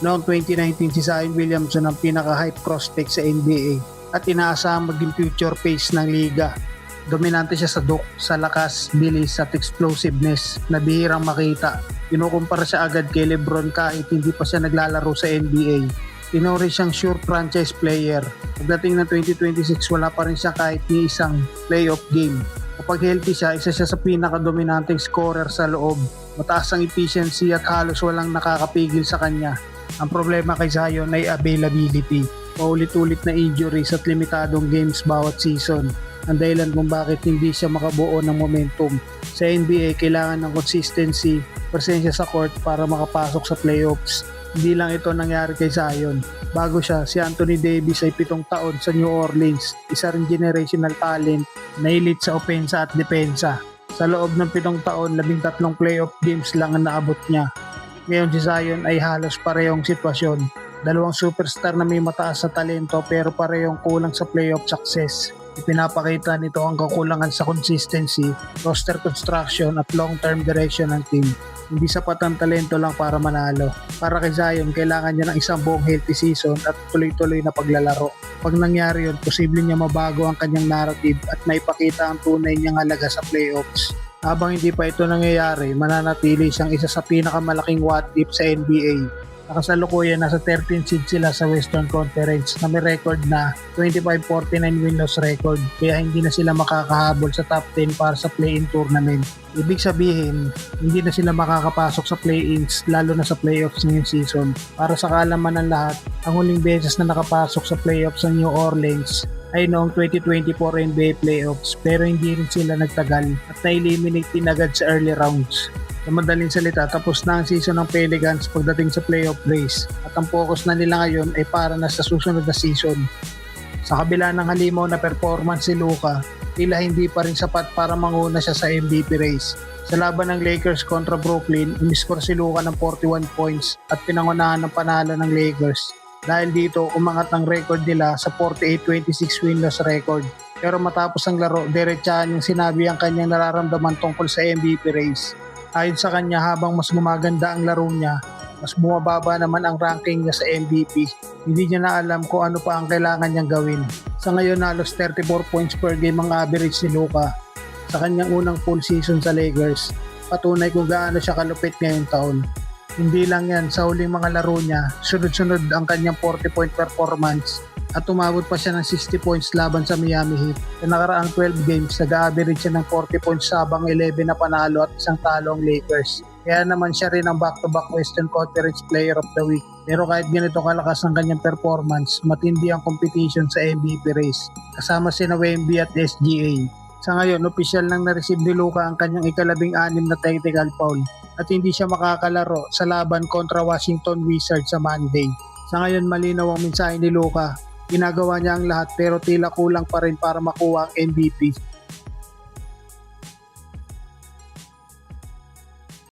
Noong 2019 si Zion Williamson ang pinaka-hype prospect sa NBA at inaasahang maging future face ng liga. Dominante siya sa dunk, sa lakas, bilis at explosiveness na bihirang makita. Kinukumpara siya agad kay LeBron kahit hindi pa siya naglalaro sa NBA. Tinuri siyang sure franchise player. Pagdating ng 2026 wala pa rin siya kahit ni isang playoff game. Kapag healthy siya, isa siya sa pinaka-dominanteng scorer sa loob. Mataas ang efficiency at halos walang nakakapigil sa kanya. Ang problema kay Zion ay availability. Paulit-ulit na injuries at limitadong games bawat season. Ang dahilan kung bakit hindi siya makabuo ng momentum. Sa NBA, kailangan ng consistency, presensya sa court para makapasok sa playoffs. Hindi lang ito nangyari kay Zion. Bago siya, si Anthony Davis ay 7 taon sa New Orleans. Isa ring generational talent na elite sa opensa at depensa. Sa loob ng 7 taon, 13 playoff games lang ang naabot niya. Ngayon si Zion ay halos parehong sitwasyon. Dalawang superstar na may mataas sa talento pero parehong kulang sa playoff success. Ipinapakita nito ang kakulangan sa consistency, roster construction at long-term direction ng team. Hindi sapat ang talento lang para manalo. Para kay Zion, kailangan niya ng isang buong healthy season at tuloy-tuloy na paglalaro. Pag nangyari yun, posible niya mabago ang kanyang narrative at maipakita ang tunay niyang halaga sa playoffs. Habang hindi pa ito nangyayari, mananatili siyang isa sa pinakamalaking what if sa NBA. Nakasalukuyan nasa 13 seed sila sa Western Conference na may record na 25-49 win-loss record kaya hindi na sila makakahabol sa top 10 para sa play-in tournament. Ibig sabihin, hindi na sila makakapasok sa play-ins lalo na sa playoffs ngayong season. Para sa kaalaman ng lahat, ang huling beses na nakapasok sa playoffs ng New Orleans ay noong 2024 NBA playoffs pero hindi rin sila nagtagal at na-eliminate din agad sa early rounds. Sa madaling salita, tapos na ang season ng Pelicans pagdating sa playoff race at ang focus na nila ngayon ay para na sa susunod na season. Sa kabila ng halimaw na performance si Luka, tila hindi pa rin sapat para manguna siya sa MVP race. Sa laban ng Lakers kontra Brooklyn, umiskor si Luka ng 41 points at pinangunahan ng panalo ng Lakers. Dahil dito, umangat ang record nila sa 48-26 win-loss record. Pero matapos ang laro, diretsahan yung sinabi ang kanyang nararamdaman tungkol sa MVP race. Ayon sa kanya, habang mas gumaganda ang laro niya, mas bumababa naman ang ranking niya sa MVP. Hindi niya na alam kung ano pa ang kailangan niyang gawin. Sa ngayon, halos 34 points per game ang average ni Luka sa kanyang unang full season sa Lakers. Patunay kung gaano siya kalupit ngayong taon. Hindi lang yan, sa huling mga laro niya, sunod-sunod ang kanyang 40-point performance at tumabot pa siya ng 60 points laban sa Miami Heat. Sa nakaraang 12 games, nag-average siya ng 40 points sabang 11 na panalo at isang talo ang Lakers. Kaya naman siya rin ang back-to-back Western Conference Player of the Week. Pero kahit ganito kalakas ang kanyang performance, matindi ang competition sa MVP race. Kasama sina Wemby at SGA. Sa ngayon, opisyal nang na-receive ni Luka ang kanyang ika-16 na technical foul at hindi siya makakalaro sa laban kontra Washington Wizards sa Monday. Sa ngayon, malinaw ang mensahe ni Luka. Ginagawa niya ang lahat pero tila kulang pa rin para makuha ang MVP.